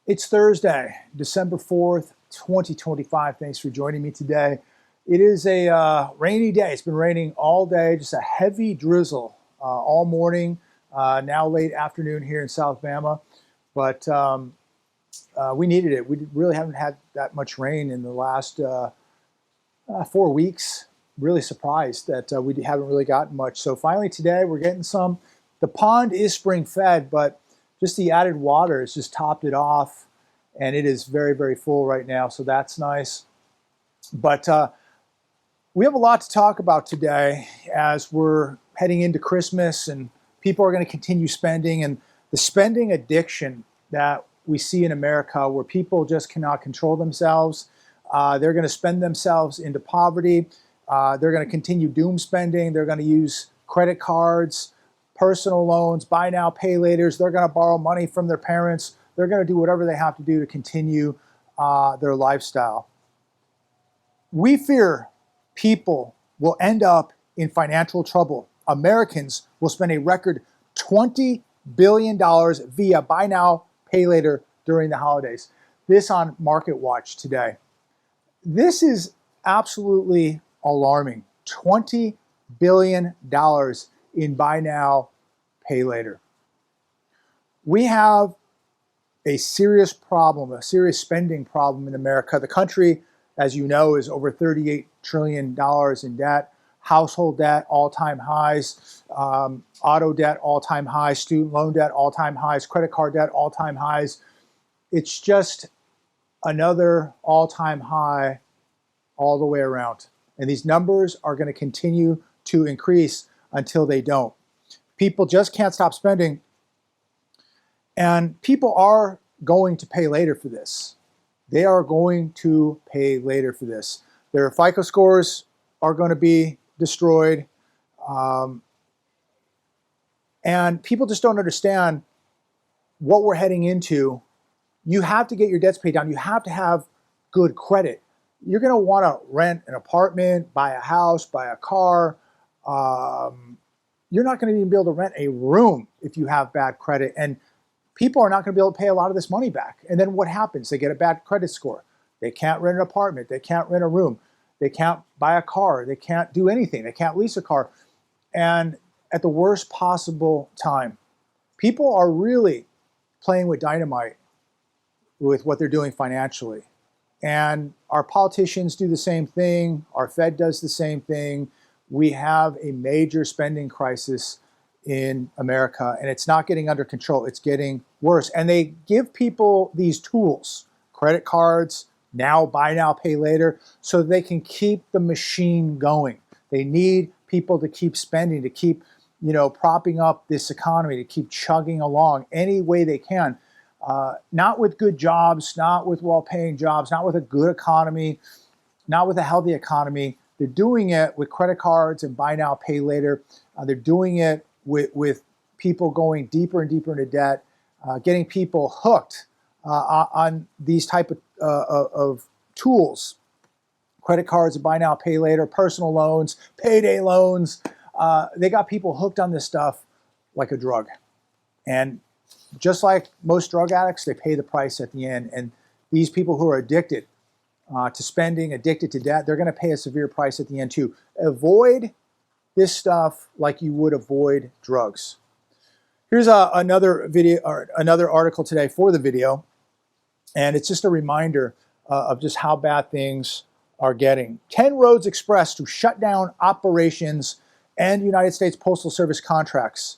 It's Thursday, December 4th, 2025. Thanks for joining me today. It is a rainy day. It's been raining all day, just a heavy drizzle all morning, now late afternoon here in South Bama. But we needed it. We really haven't had that much rain in the last 4 weeks. Really surprised that we haven't really gotten much. So finally today we're getting some. The pond is spring fed, but just the added water has just topped it off, and it is very, very full right now, so that's nice. But we have a lot to talk about today as we're heading into Christmas, and people are going to continue spending, and the spending addiction that we see in America where people just cannot control themselves. They're going to spend themselves into poverty. They're going to continue doom spending. They're going to use credit cards, personal loans, buy now, pay laters. They're going to borrow money from their parents. They're going to do whatever they have to do to continue their lifestyle. We fear people will end up in financial trouble. Americans will spend a record $20 billion via buy now, pay later during the holidays. This on Market Watch today. This is absolutely alarming. $20 billion in buy now, pay later. We have a serious problem, a serious spending problem in America. The country, as you know, is over $38 trillion in debt. Household debt, all-time highs. Auto debt, all-time highs. Student loan debt, all-time highs. Credit card debt, all-time highs. It's just another all-time high all the way around. And these numbers are going to continue to increase until they don't. People just can't stop spending, and people are going to pay later for this. They are going to pay later for this. Their FICO scores are going to be destroyed, and people just don't understand what we're heading into. You have to get your debts paid down. You have to have good credit. You're going to want to rent an apartment, buy a house, buy a car. You're not going to even be able to rent a room if you have bad credit. And people are not going to be able to pay a lot of this money back. And then what happens? They get a bad credit score. They can't rent an apartment. They can't rent a room. They can't buy a car. They can't do anything. They can't lease a car. And at the worst possible time, people are really playing with dynamite with what they're doing financially. And our politicians do the same thing. Our Fed does the same thing. We have a major spending crisis in America, and it's not getting under control. It's getting worse. And they give people these tools, credit cards, now buy now, pay later, so they can keep the machine going. They need people to keep spending, to keep, propping up this economy, to keep chugging along any way they can. Not with good jobs, not with well-paying jobs, not with a good economy, not with a healthy economy. They're doing it with credit cards and buy now, pay later. They're doing it with people going deeper and deeper into debt, getting people hooked on these type of tools. Credit cards and buy now, pay later, personal loans, payday loans. They got people hooked on this stuff like a drug. And just like most drug addicts, they pay the price at the end. And these people who are addicted to spending, addicted to debt, they're going to pay a severe price at the end too. Avoid this stuff like you would avoid drugs. Here's another video or another article today for the video, and it's just a reminder of just how bad things are getting. 10 roads express to shut down operations and United States Postal Service contracts.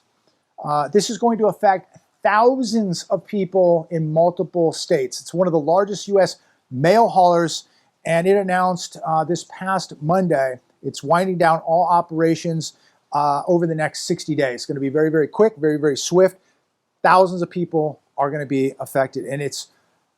This is going to affect thousands of people in multiple states. It's one of the largest U.S. mail haulers, and it announced this past Monday it's winding down all operations over the next 60 days. It's going to be very, very quick, very, very swift. Thousands of people are going to be affected, and it's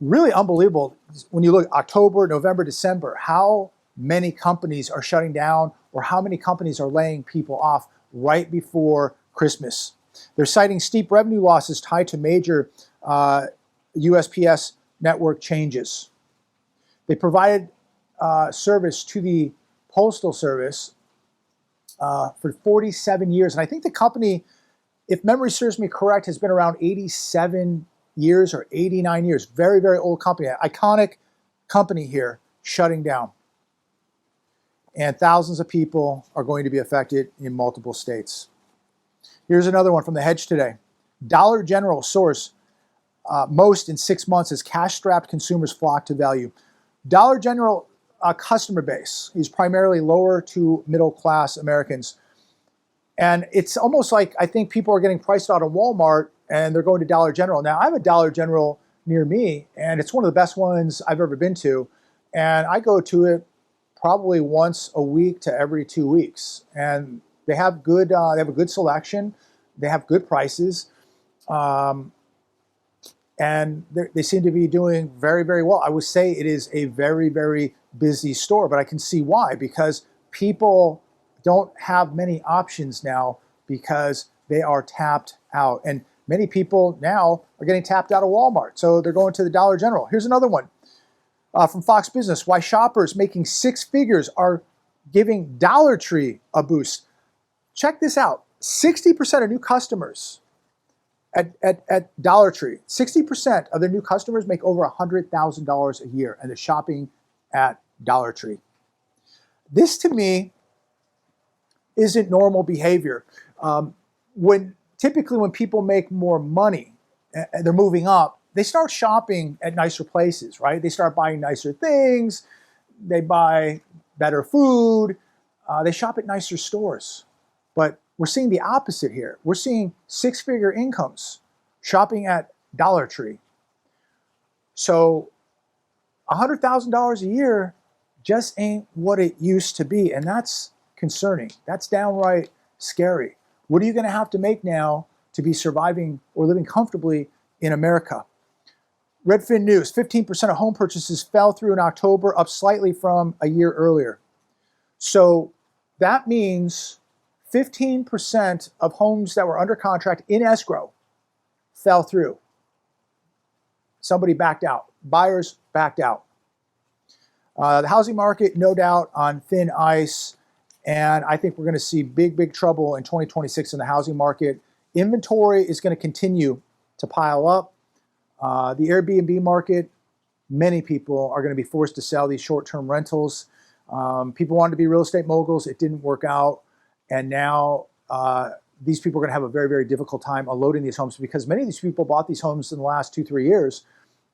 really unbelievable when you look October, November, December, how many companies are shutting down or how many companies are laying people off right before Christmas. They're citing steep revenue losses tied to major USPS network changes. They provided service to the Postal Service for 47 years. And I think the company, if memory serves me correct, has been around 87 years or 89 years. Very, very old company. Iconic company here shutting down. And thousands of people are going to be affected in multiple states. Here's another one from the Hedge today. Dollar General source most in 6 months as cash-strapped consumers flock to value. Dollar General customer base is primarily lower to middle-class Americans. And it's almost like I think people are getting priced out of Walmart and they're going to Dollar General. Now, I have a Dollar General near me, and it's one of the best ones I've ever been to. And I go to it probably once a week to every 2 weeks. And they have a good selection. They have good prices. And they seem to be doing very, very well. I would say it is a very, very busy store, but I can see why, because people don't have many options now because they are tapped out. And many people now are getting tapped out of Walmart, so they're going to the Dollar General. Here's another one from Fox Business. Why shoppers making 6 figures are giving Dollar Tree a boost. Check this out. 60% of new customers at Dollar Tree, 60% of their new customers make over $100,000 a year, and they're shopping at Dollar Tree. This, to me, isn't normal behavior. Typically when people make more money and they're moving up, they start shopping at nicer places, right? They start buying nicer things. They buy better food. They shop at nicer stores. But we're seeing the opposite here. We're seeing 6-figure incomes shopping at Dollar Tree. So $100,000 a year just ain't what it used to be. And that's concerning. That's downright scary. What are you going to have to make now to be surviving or living comfortably in America? Redfin News, 15% of home purchases fell through in October, up slightly from a year earlier. So that means 15% of homes that were under contract in escrow fell through. Somebody backed out. Buyers backed out. The housing market, no doubt, on thin ice. And I think we're going to see big, big trouble in 2026 in the housing market. Inventory is going to continue to pile up. The Airbnb market, many people are going to be forced to sell these short-term rentals. People wanted to be real estate moguls. It didn't work out. And now these people are going to have a very, very difficult time unloading these homes because many of these people bought these homes in the last 2-3 years,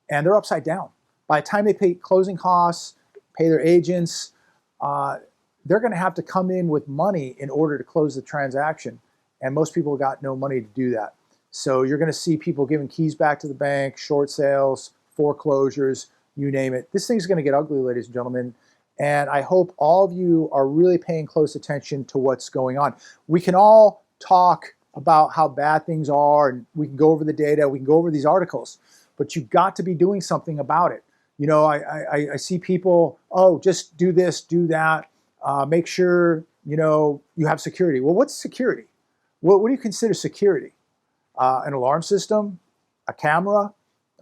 and they're upside down. By the time they pay closing costs, pay their agents, they're going to have to come in with money in order to close the transaction. And most people got no money to do that. So you're going to see people giving keys back to the bank, short sales, foreclosures, you name it. This thing's going to get ugly, ladies and gentlemen. And I hope all of you are really paying close attention to what's going on. We can all talk about how bad things are, and we can go over the data, we can go over these articles, but you've got to be doing something about it. You know, I see people, oh, just do this, do that. Make sure, you know, you have security. Well, what's security? What do you consider security? An alarm system, a camera,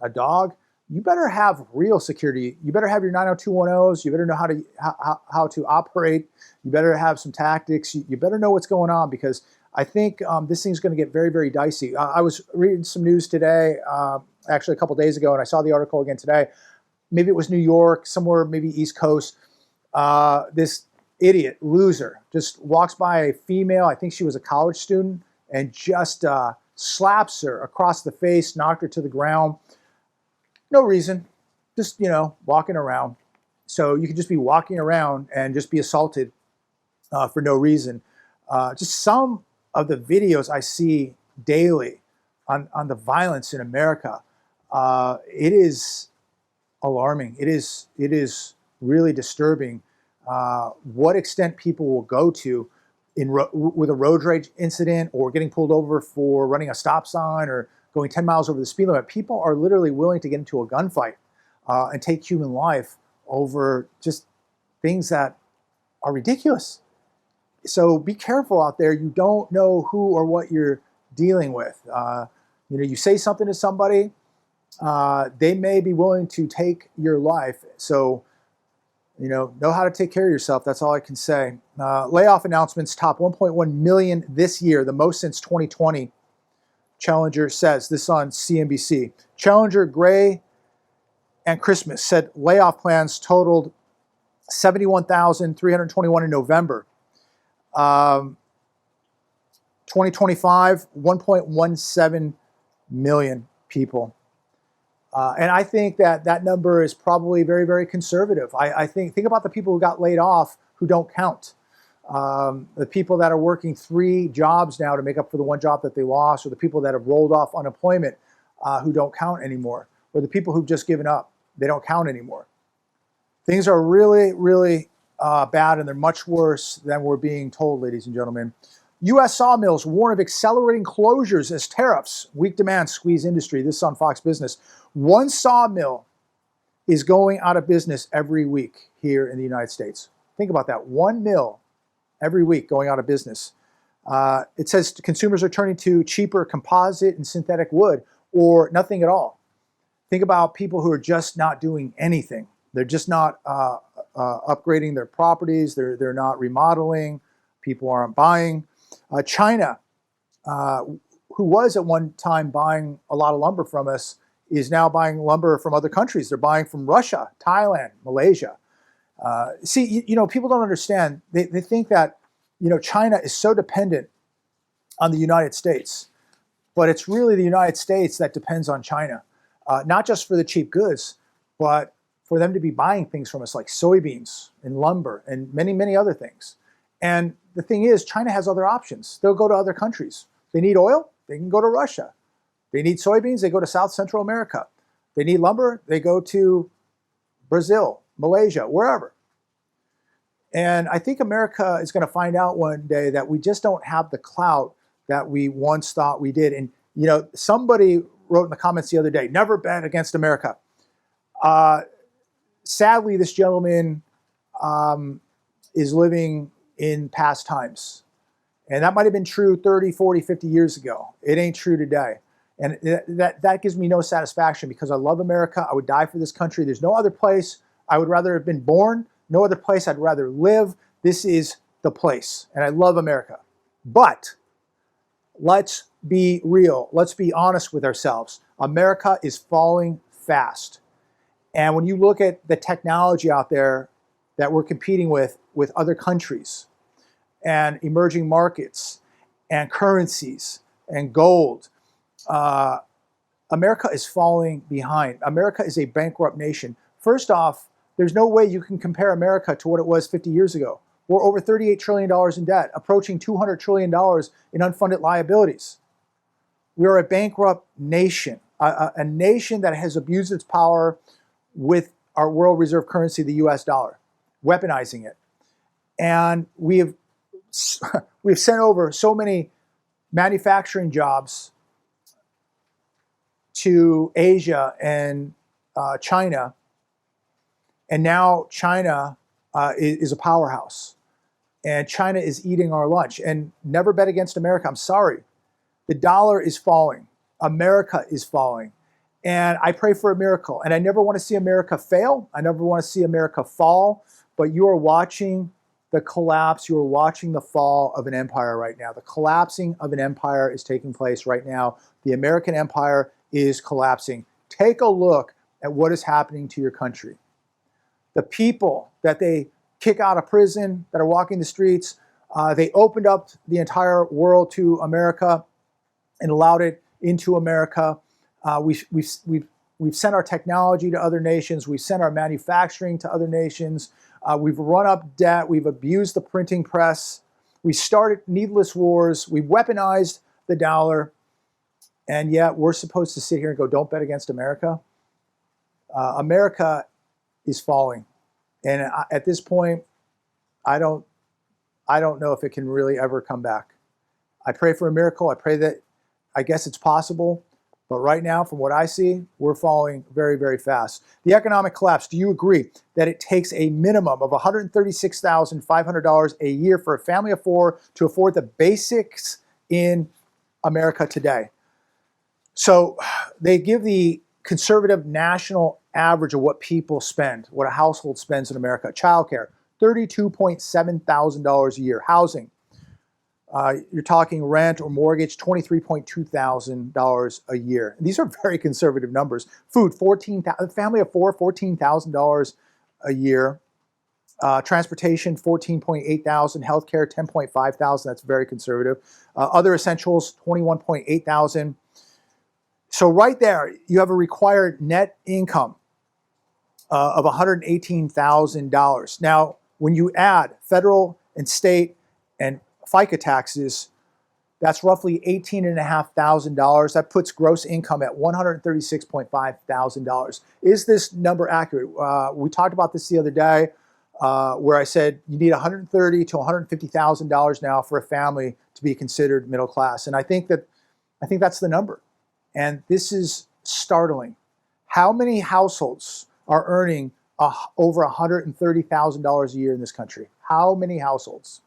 a dog? You better have real security. You better have your 90210s. You better know how to operate. You better have some tactics. You better know what's going on, because I think this thing's going to get very, very dicey. I was reading some news today, actually a couple days ago, and I saw the article again today. Maybe it was New York, somewhere maybe East Coast. This idiot, loser, just walks by a female, I think she was a college student, and just slaps her across the face, knocked her to the ground. No reason, just, you know, walking around. So you could just be walking around and just be assaulted for no reason. Just some of the videos I see daily on the violence in America, it is alarming. It is really disturbing what extent people will go to with a road rage incident or getting pulled over for running a stop sign or going 10 miles over the speed limit. People are literally willing to get into a gunfight and take human life over just things that are ridiculous. So be careful out there. You don't know who or what you're dealing with. You know, you say something to somebody, they may be willing to take your life. So, you know how to take care of yourself. That's all I can say. Layoff announcements top 1.1 million this year, the most since 2020. Challenger says, this on CNBC. Challenger, Gray, and Christmas said layoff plans totaled 71,321 in November. 2025, 1.17 million people. And I think that that number is probably very, very conservative. I think about the people who got laid off who don't count. The people that are working 3 jobs now to make up for the 1 job that they lost, or the people that have rolled off unemployment who don't count anymore, or the people who've just given up, they don't count anymore. Things are really, really bad, and they're much worse than we're being told, ladies and gentlemen. U.S. sawmills warn of accelerating closures as tariffs, weak demand squeeze industry. This is on Fox Business. 1 sawmill is going out of business every week here in the United States. Think about that. 1 mill every week going out of business. It says consumers are turning to cheaper composite and synthetic wood or nothing at all. Think about people who are just not doing anything. They're just not upgrading their properties. They're not remodeling. People aren't buying. China, who was at one time buying a lot of lumber from us, is now buying lumber from other countries. They're buying from Russia, Thailand, Malaysia. See, people don't understand. They think that, China is so dependent on the United States, but it's really the United States that depends on China, not just for the cheap goods, but for them to be buying things from us like soybeans and lumber and many, many other things. And the thing is, China has other options. They'll go to other countries. They need oil, they can go to Russia. They need soybeans, they go to South Central America. They need lumber, they go to Brazil, Malaysia, wherever. And I think America is going to find out one day that we just don't have the clout that we once thought we did. And, somebody wrote in the comments the other day, never bet against America. Sadly, this gentleman is living in past times. And that might have been true 30, 40, 50 years ago. It ain't true today. And that gives me no satisfaction because I love America. I would die for this country. There's no other place I would rather have been born. No other place I'd rather live. This is the place. And I love America. But let's be real. Let's be honest with ourselves. America is falling fast. And when you look at the technology out there that we're competing with other countries and emerging markets and currencies and gold, America is falling behind. America is a bankrupt nation. First off, there's no way you can compare America to what it was 50 years ago. We're over $38 trillion in debt, approaching $200 trillion in unfunded liabilities. We're a bankrupt nation, a nation that has abused its power with our world reserve currency, the US dollar, weaponizing it. And we've sent over so many manufacturing jobs to Asia and China. And now China is a powerhouse. And China is eating our lunch. And never bet against America. I'm sorry. The dollar is falling. America is falling. And I pray for a miracle. And I never want to see America fail. I never want to see America fall. But you are watching the collapse. You are watching the fall of an empire right now. The collapsing of an empire is taking place right now. The American empire is collapsing. Take a look at what is happening to your country. The people that they kick out of prison, that are walking the streets, they opened up the entire world to America and allowed it into America. We've sent our technology to other nations. We've sent our manufacturing to other nations. We've run up debt. We've abused the printing press. We started needless wars. We've weaponized the dollar. And yet we're supposed to sit here and go, don't bet against America. America is falling. And at this point, I don't know if it can really ever come back. I pray for a miracle. I pray that, I guess it's possible. But right now, from what I see, we're falling very, very fast. The economic collapse, do you agree that it takes a minimum of $136,500 a year for a family of 4 to afford the basics in America today? So they give the conservative national average of what people spend, what a household spends in America. Childcare, $32,700 a year. Housing, You're talking rent or mortgage, $23.2 thousand a year. These are very conservative numbers. Food, family of four, $14,000 a year. Transportation, $14.8 thousand. Healthcare, $10.5 thousand. That's very conservative. Other essentials, $21.8 thousand. So right there, you have a required net income of $118,000. Now, when you add federal and state and FICA taxes, that's roughly $18,500. That puts gross income at $136.5 thousand. Is this number accurate? We talked about this the other day, where I said you need $130,000 to $150,000 now for a family to be considered middle class, and I think that's the number. And this is startling. How many households are earning over $130,000 a year in this country? How many households?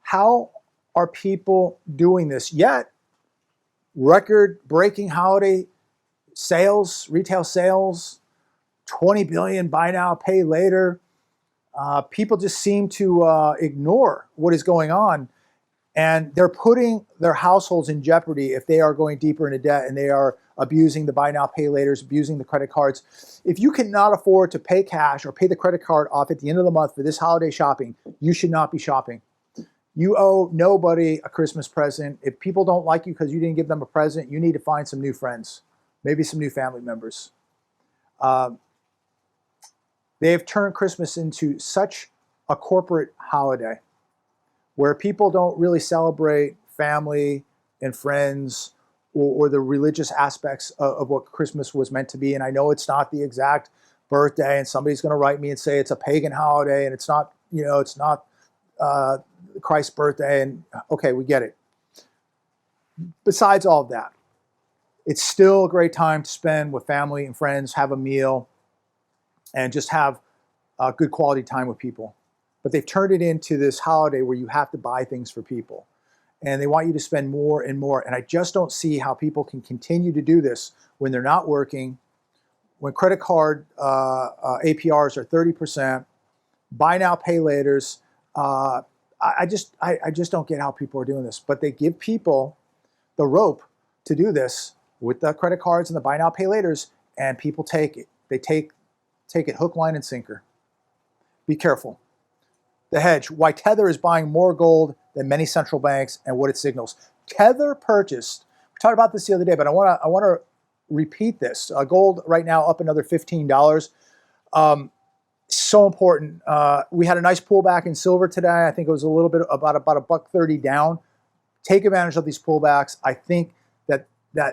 How are people doing this? Yet, record-breaking holiday sales, retail sales, 20 billion buy now, pay later. People just seem to ignore what is going on, and they're putting their households in jeopardy if they are going deeper into debt and they are abusing the buy now, pay laters, abusing the credit cards. If you cannot afford to pay cash or pay the credit card off at the end of the month for this holiday shopping, you should not be shopping. You owe nobody a Christmas present. If people don't like you because you didn't give them a present, you need to find some new friends, maybe some new family members. They have turned Christmas into such a corporate holiday where people don't really celebrate family and friends or the religious aspects of what Christmas was meant to be. And I know it's not the exact birthday, and somebody's going to write me and say it's a pagan holiday and it's not, it's not Christ's birthday. And okay, we get it. Besides all of that, it's still a great time to spend with family and friends, have a meal, and just have good quality time with people. But they've turned it into this holiday where you have to buy things for people. And they want you to spend more and more. And I just don't see how people can continue to do this when they're not working, when credit card APRs are 30%, buy now, pay laters. I just don't get how people are doing this. But they give people the rope to do this with the credit cards and the buy now, pay laters, and people take it. They take it hook, line, and sinker. Be careful. The hedge, why Tether is buying more gold than many central banks and what it signals. Tether purchased, we talked about this the other day, but I want to repeat this. Gold right now up another $15. So important. We had a nice pullback in silver today. I think it was a little bit about $1.30 down. Take advantage of these pullbacks. I think that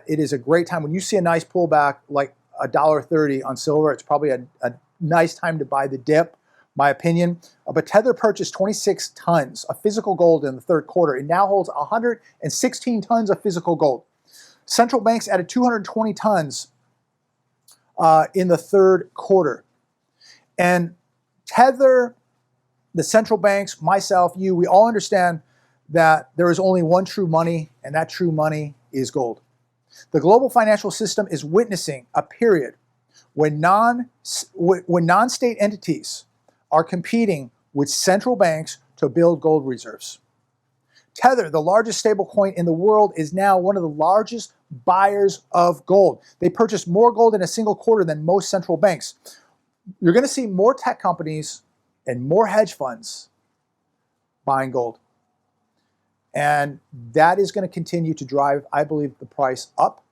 it is a great time. When you see a nice pullback like $1.30 on silver, it's probably a nice time to buy the dip, my opinion. But Tether purchased 26 tons of physical gold in the third quarter. It now holds 116 tons of physical gold. Central banks added 220 tons in the third quarter. And Tether, the central banks, myself, you, we all understand that there is only one true money, and that true money is gold. The global financial system is witnessing a period when non-state entities are competing with central banks to build gold reserves. Tether, the largest stablecoin in the world, is now one of the largest buyers of gold. They purchased more gold in a single quarter than most central banks. You're going to see more tech companies and more hedge funds buying gold. And that is going to continue to drive, I believe, the price up.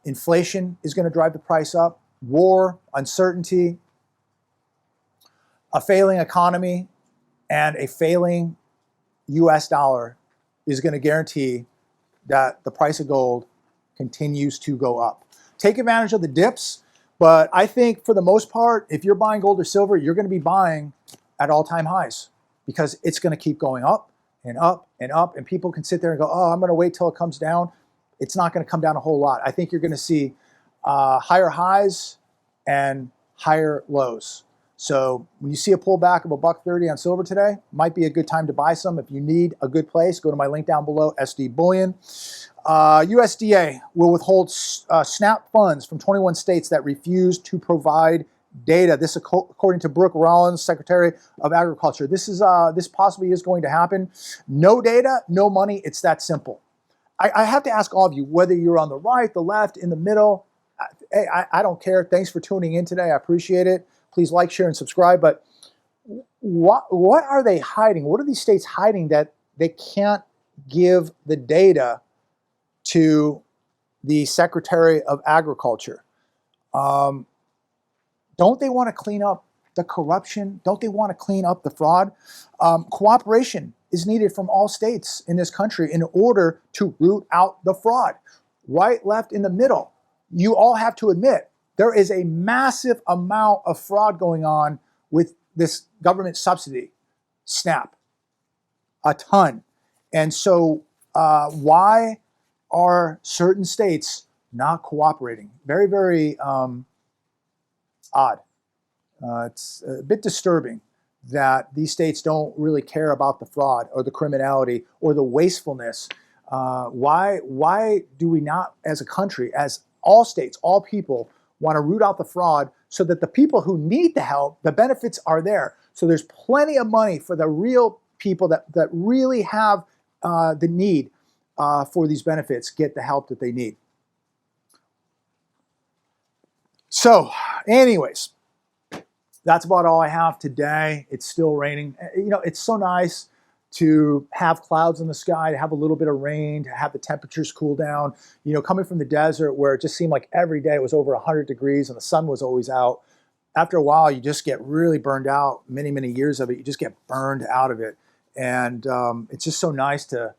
Inflation is going to drive the price up. War, uncertainty, a failing economy, and a failing US dollar is going to guarantee that the price of gold continues to go up. Take advantage of the dips, but I think for the most part, if you're buying gold or silver, you're going to be buying at all-time highs because it's going to keep going up and up and up, and people can sit there and go, oh, I'm going to wait till it comes down. It's not going to come down a whole lot. I think you're going to see higher highs and higher lows. So when you see a pullback of $1.30 on silver today, might be a good time to buy some. If you need a good place, go to my link down below, SD Bullion. USDA will withhold SNAP funds from 21 states that refuse to provide data. This, according to Brooke Rollins, Secretary of Agriculture. This possibly is going to happen. No data, no money. It's that simple. I have to ask all of you, whether you're on the right, the left, in the middle. Hey, I don't care. Thanks for tuning in today. I appreciate it. Please like, share, and subscribe. But what are they hiding? What are these states hiding that they can't give the data to the Secretary of Agriculture? Don't they want to clean up the corruption? Don't they want to clean up the fraud? Cooperation is needed from all states in this country in order to root out the fraud. Right, left, in the middle. You all have to admit there is a massive amount of fraud going on with this government subsidy, SNAP, a ton. And so why are certain states not cooperating? Very, very odd. It's a bit disturbing that these states don't really care about the fraud or the criminality or the wastefulness. Why do we not, as a country, as all states, all people, want to root out the fraud so that the people who need the help, the benefits are there? So there's plenty of money for the real people that really have the need for these benefits, get the help that they need. So anyways, that's about all I have today. It's still raining. You know, it's so nice to have clouds in the sky, to have a little bit of rain, to have the temperatures cool down. You know, coming from the desert where it just seemed like every day it was over 100 degrees and the sun was always out. After a while, you just get really burned out. Many, many years of it, you just get burned out of it. And it's just so nice to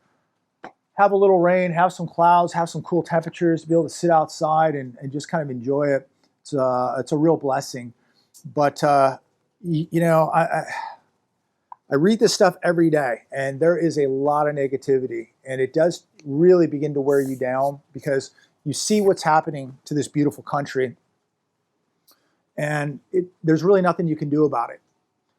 have a little rain, have some clouds, have some cool temperatures, to be able to sit outside and just kind of enjoy it. It's a real blessing. But, you know, I read this stuff every day, and there is a lot of negativity, and it does really begin to wear you down because you see what's happening to this beautiful country, and there's really nothing you can do about it.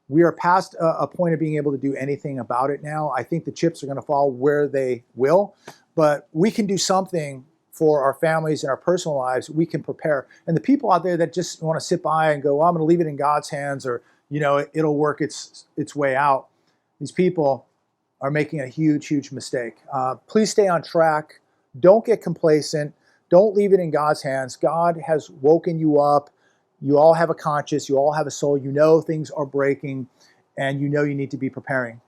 We are past a point of being able to do anything about it now. I think the chips are going to fall where they will, but we can do something for our families and our personal lives. We can prepare. And the people out there that just want to sit by and go, well, I'm going to leave it in God's hands, or, you know, it'll work its way out. These people are making a huge, huge mistake. Please stay on track. Don't get complacent. Don't leave it in God's hands. God has woken you up. You all have a conscience. You all have a soul. You know things are breaking, and you know you need to be preparing.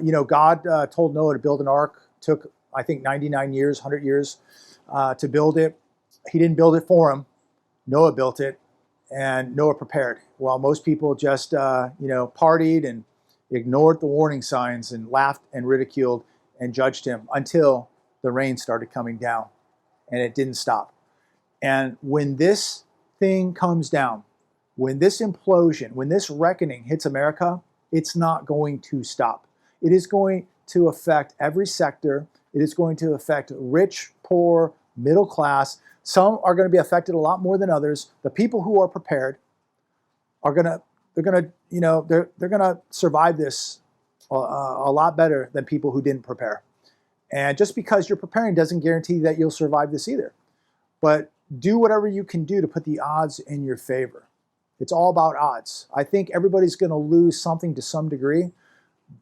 You know, God told Noah to build an ark. Took, I think, 99 years, 100 years to build it. He didn't build it for him. Noah built it, and Noah prepared. While most people just, you know, partied and ignored the warning signs and laughed and ridiculed and judged him until the rain started coming down, and it didn't stop. And when this thing comes down, when this implosion, when this reckoning hits America, it's not going to stop. It is going to affect every sector. It is going to affect rich, poor, middle class. Some are going to be affected a lot more than others. The people who are prepared are going to, you know, they're going to survive this a lot better than people who didn't prepare. And just because you're preparing doesn't guarantee that you'll survive this either. But do whatever you can do to put the odds in your favor. It's all about odds. I think everybody's going to lose something to some degree,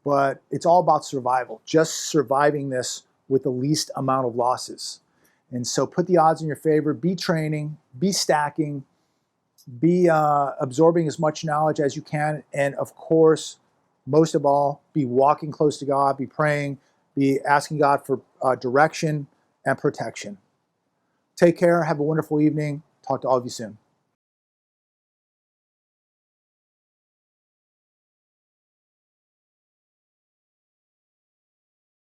but it's all about survival. Just surviving this with the least amount of losses. And so put the odds in your favor. Be training, be stacking, be absorbing as much knowledge as you can. And of course, most of all, be walking close to God, be praying, be asking God for direction and protection. Take care. Have a wonderful evening. Talk to all of you soon.